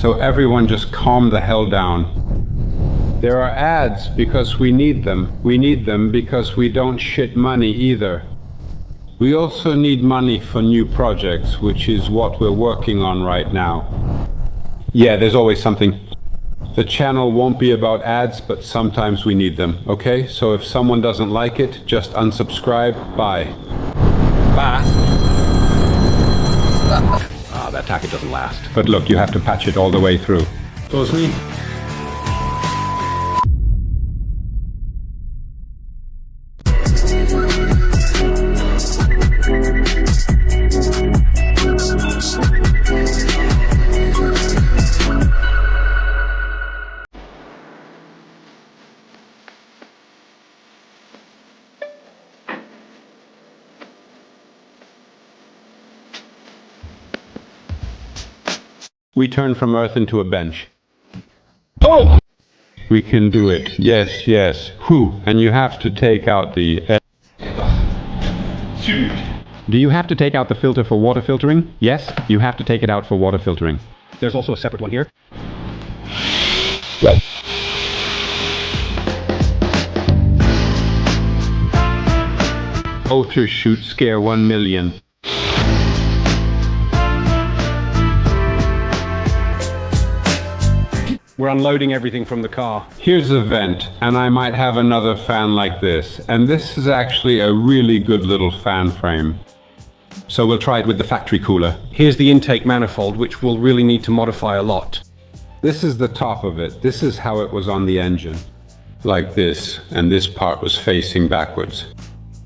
So everyone just calm the hell down. There are ads because we need them. We need them because we don't shit money either. We also need money for new projects, which is what we're working on right now. Yeah, there's always something. The channel won't be about ads, but sometimes we need them, okay? So if someone doesn't like it, just unsubscribe. Bye. Bye. Ah, that packet doesn't last. But look, you have to patch it all the way through. Close me. We turn from Earth into a bench. Oh! We can do it. Yes, yes. Whew. And you have to take out the... Do you have to take out the filter for water filtering? Yes, you have to take it out for water filtering. There's also a separate one here. Right. Ultra shoot scare 1 million. We're unloading everything from the car. Here's the vent, and I might have another fan like this. And this is actually a really good little fan frame. So we'll try it with the factory cooler. Here's the intake manifold, which we'll really need to modify a lot. This is the top of it. This is how it was on the engine. Like this, and this part was facing backwards.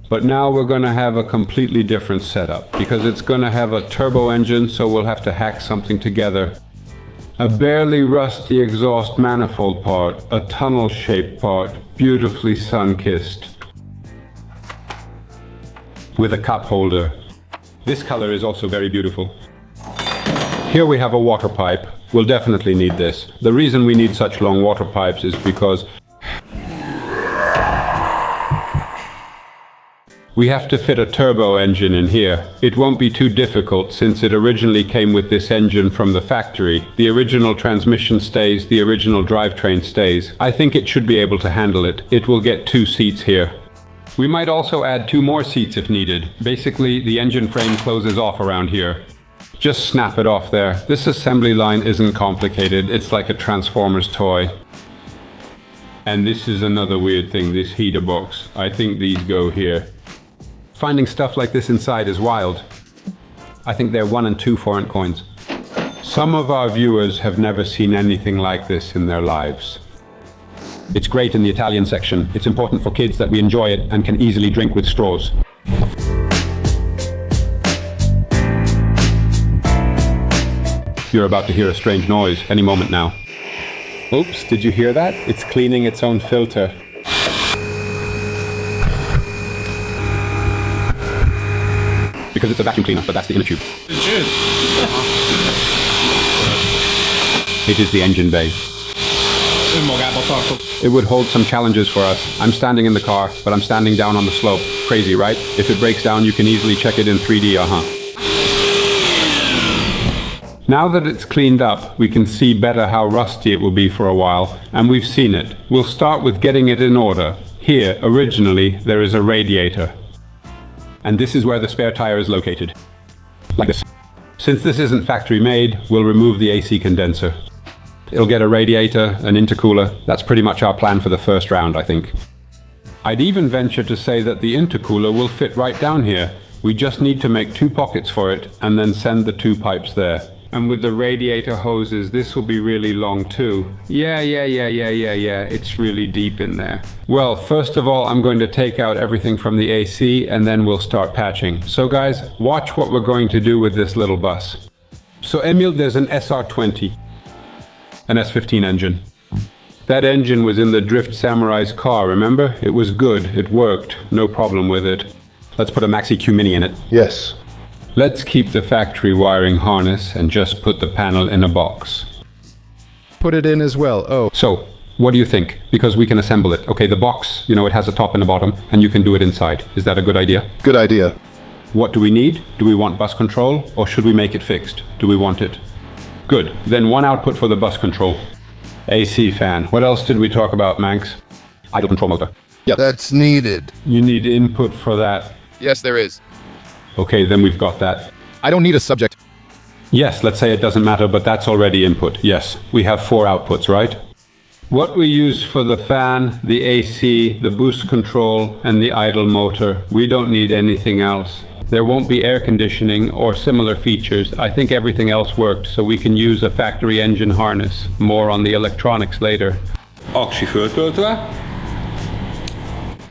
But now we're going to have a completely different setup, because it's going to have a turbo engine, so we'll have to hack something together. A barely rusty exhaust manifold part, a tunnel-shaped part, beautifully sun-kissed. With a cup holder. This color is also very beautiful. Here we have a water pipe. We'll definitely need this. The reason we need such long water pipes is because we have to fit a turbo engine in here. It won't be too difficult since it originally came with this engine from the factory. The original transmission stays, the original drivetrain stays. I think it should be able to handle it. It will get 2 seats here. We might also add 2 more seats if needed. Basically, the engine frame closes off around here. Just snap it off there. This assembly line isn't complicated. It's like a Transformers toy. And this is another weird thing, this heater box. I think these go here. Finding stuff like this inside is wild. I think they're 1 and 2 foreign coins. Some of our viewers have never seen anything like this in their lives. It's great in the Italian section. It's important for kids that we enjoy it and can easily drink with straws. You're about to hear a strange noise any moment now. Oops, did you hear that? It's cleaning its own filter. Because it's a vacuum cleaner, but that's the inner tube. It is the engine bay. It would hold some challenges for us. I'm standing in the car, but I'm standing down on the slope. Crazy, right? If it breaks down, you can easily check it in 3D, Now that it's cleaned up, we can see better how rusty it will be for a while, and we've seen it. We'll start with getting it in order. Here, originally, there is a radiator. And this is where the spare tire is located. Like this. Since this isn't factory made, we'll remove the AC condenser. It'll get a radiator, an intercooler. That's pretty much our plan for the first round, I think. I'd even venture to say that the intercooler will fit right down here. We just need to make 2 pockets for it and then send the 2 pipes there. And with the radiator hoses, this will be really long too. Yeah, it's really deep in there. Well, first of all, I'm going to take out everything from the AC and then we'll start patching. So guys, watch what we're going to do with this little bus. So Emil, there's an SR20, an S15 engine. That engine was in the Drift Samurai's car, remember? It was good, it worked, no problem with it. Let's put a Maxi Q Mini in it. Yes. Let's keep the factory wiring harness and just put the panel in a box. Put it in as well. Oh. So, what do you think? Because we can assemble it. Okay, the box, you know, it has a top and a bottom, and you can do it inside. Is that a good idea? Good idea. What do we need? Do we want bus control, or should we make it fixed? Do we want it? Good. Then one output for the bus control. AC fan. What else did we talk about, Manx? Idle control motor. Yeah, That's needed. You need input for that. Yes, there is. Okay, then we've got that. I don't need a subject. Yes, let's say it doesn't matter, but that's already input. Yes, we have 4 outputs, right? What we use for the fan, the AC, the boost control, and the idle motor, we don't need anything else. There won't be air conditioning or similar features. I think everything else worked, so we can use a factory engine harness. More on the electronics later.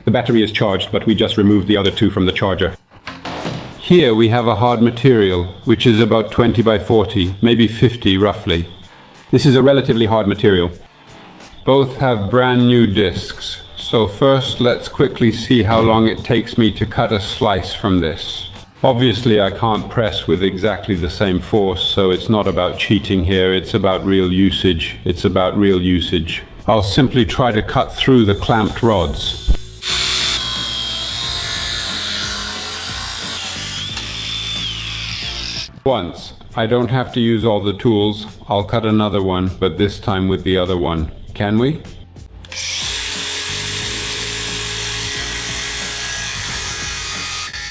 The battery is charged, but we just removed the other 2 from the charger. Here we have a hard material, which is about 20 by 40, maybe 50 roughly. This is a relatively hard material. Both have brand new discs. So first let's quickly see how long it takes me to cut a slice from this. Obviously I can't press with exactly the same force, so it's not about cheating here, it's about real usage. It's about real usage. I'll simply try to cut through the clamped rods. Once. I don't have to use all the tools. I'll cut another one, but this time with the other one. Can we?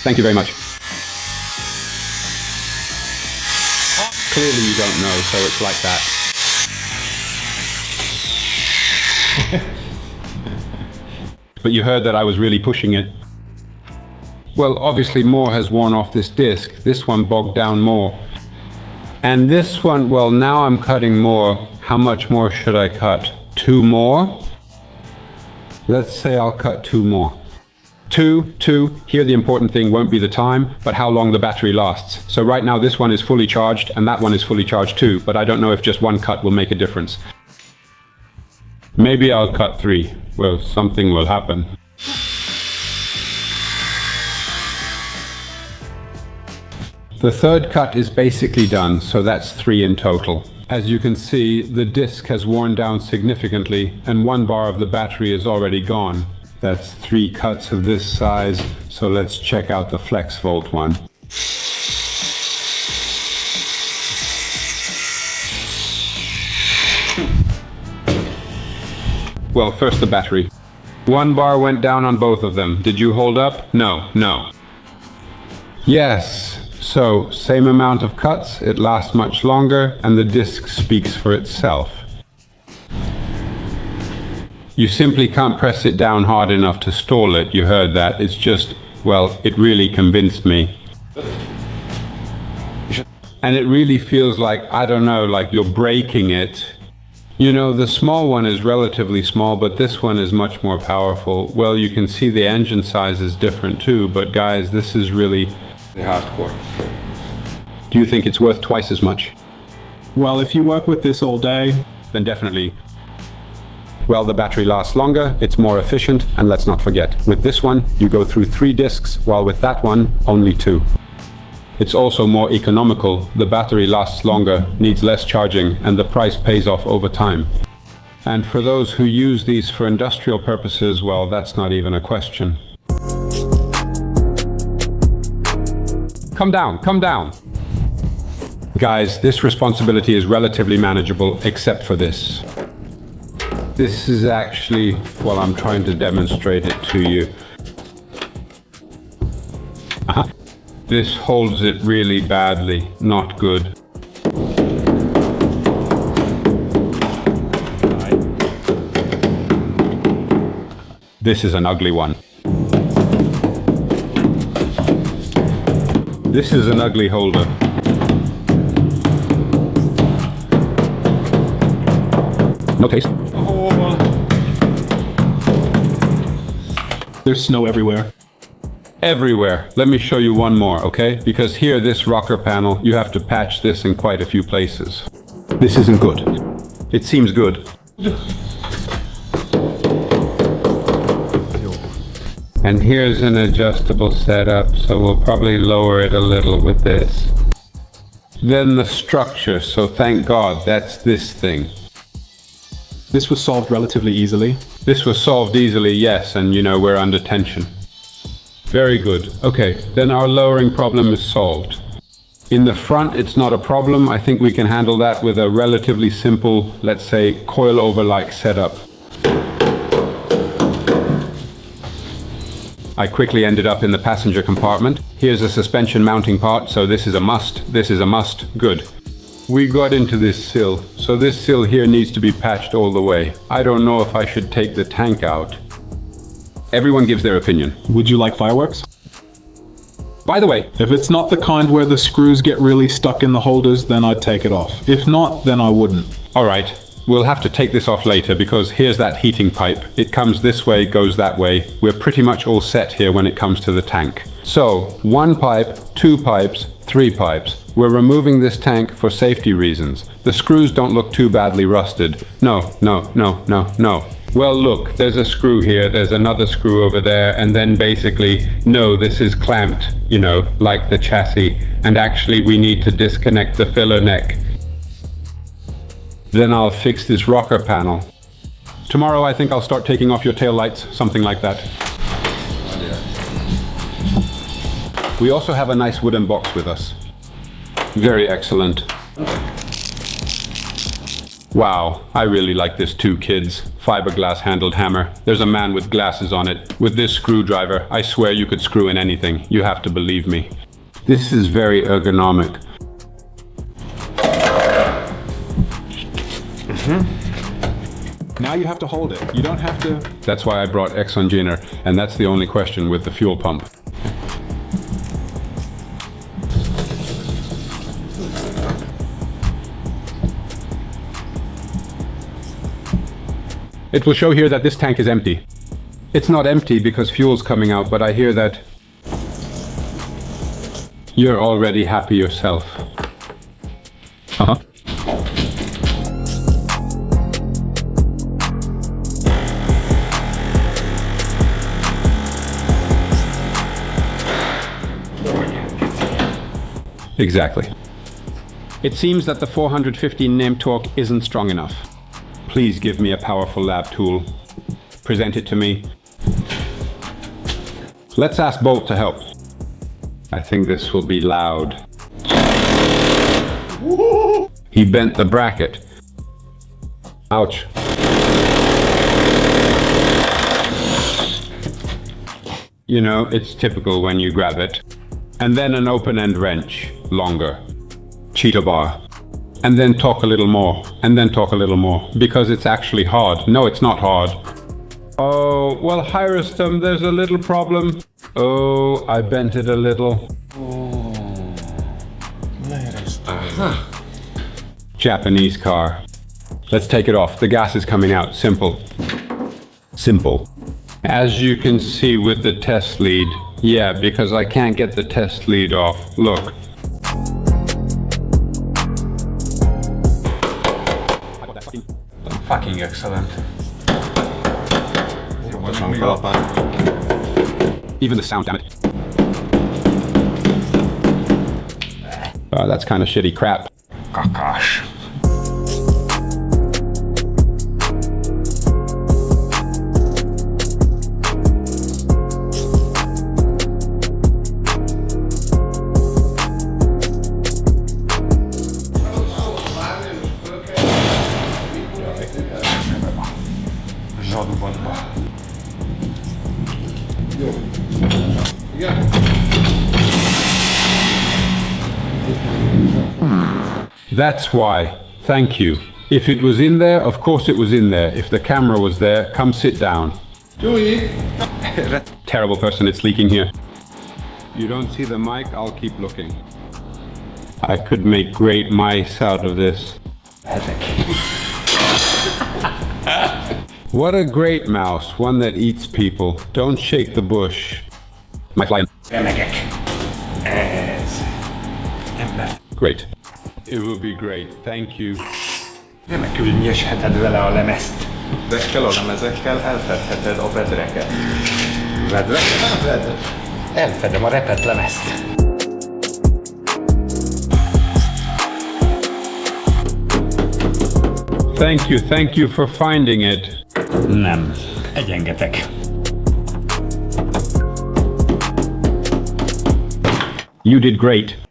Thank you very much. Clearly you don't know, so it's like that. But you heard that I was really pushing it. Well, obviously more has worn off this disc. This one bogged down more. And this one, well, now I'm cutting more. How much more should I cut? 2 more? Let's say I'll cut 2 more. 2. Here the important thing won't be the time, but how long the battery lasts. So right now this one is fully charged and that one is fully charged too, but I don't know if just one cut will make a difference. Maybe I'll cut 3. Well, something will happen. The third cut is basically done, so that's 3 in total. As you can see, the disc has worn down significantly and 1 bar of the battery is already gone. That's 3 cuts of this size, so let's check out the flex volt one. Well, first the battery. 1 bar went down on both of them. Did you hold up? No. Yes. So, same amount of cuts, it lasts much longer, and the disc speaks for itself. You simply can't press it down hard enough to stall it, you heard that. It's just, well, it really convinced me. And it really feels like, I don't know, like you're breaking it. You know, the small one is relatively small, but this one is much more powerful. Well, you can see the engine size is different too, but guys, this is really hardcore. Do you think it's worth twice as much? Well, if you work with this all day, then definitely. Well, the battery lasts longer, it's more efficient, and let's not forget, with this one, you go through 3 discs, while with that one, only 2. It's also more economical, the battery lasts longer, needs less charging, and the price pays off over time. And for those who use these for industrial purposes, well, that's not even a question. Come down. Guys, this responsibility is relatively manageable, except for this. This is actually, well, I'm trying to demonstrate it to you. This holds it really badly, not good. This is an ugly one. This is an ugly holder. No taste. oh, there's snow everywhere. Everywhere. Let me show you one more, okay? Because here, this rocker panel, you have to patch this in quite a few places. This isn't good. It seems good. And here's an adjustable setup, so we'll probably lower it a little with this. Then the structure, so thank God, that's this thing. This was solved relatively easily. This was solved easily, yes, and you know, we're under tension. Very good. Okay, then our lowering problem is solved. In the front, it's not a problem. I think we can handle that with a relatively simple, let's say, coilover-like setup. I quickly ended up in the passenger compartment. Here's a suspension mounting part, so this is a must. This is a must. Good. We got into this sill, so this sill here needs to be patched all the way. I don't know if I should take the tank out. Everyone gives their opinion. Would you like fireworks? By the way, If it's not the kind where the screws get really stuck in the holders, then I'd take it off. If not, then I wouldn't. all right, we'll have to take this off later because here's that heating pipe. It comes this way, goes that way. We're pretty much all set here when it comes to the tank. So, 1 pipe, 2 pipes, 3 pipes. We're removing this tank for safety reasons. The screws don't look too badly rusted. No. Well, look, there's a screw here, there's another screw over there, and then basically, no, this is clamped, you know, like the chassis. And actually, we need to disconnect the filler neck. Then I'll fix this rocker panel. Tomorrow, I think I'll start taking off your tail lights, something like that. We also have a nice wooden box with us. Very excellent. Wow, I really like this too, kids. Fiberglass handled hammer. There's a man with glasses on it. With this screwdriver, I swear you could screw in anything. You have to believe me. This is very ergonomic. Now you have to hold it. You don't have to... That's why I brought Exongener, and that's the only question with the fuel pump. It will show here that this tank is empty. It's not empty because fuel's coming out, but I hear that you're already happy yourself. Uh-huh. Exactly. It seems that the 450 nm torque isn't strong enough. Please give me a powerful lab tool. Present it to me. Let's ask Bolt to help. I think this will be loud. He bent the bracket. Ouch. You know, it's typical when you grab it. And then an open-end wrench, longer. Cheetah bar. And then talk a little more, and then talk a little more, because it's actually hard. No, it's not hard. Oh, well, Hyrostom, there's a little problem. Oh, I bent it a little. Japanese car. Let's take it off. The gas is coming out. Simple. Simple. As you can see with the test lead. Yeah, because I can't get the test lead off. Look. Fucking excellent. Even the sound, damn it. That's kind of shitty crap. Gosh. That's why. Thank you. If it was in there, of course it was in there. If the camera was there, come sit down. Terrible person, it's leaking here. You don't see the mic, I'll keep looking. I could make great mice out of this. What a great mouse, one that eats people. Don't shake the bush. My fly. Great. It will be great, thank you. Remekül nyesheted vele a lemezt. Dekkel a lemezekkel elfedheted a vedreket. Vedreket? Vedre. Elfedem a repett lemezt. Thank you for finding it. Nem. Egyengetek. You did great.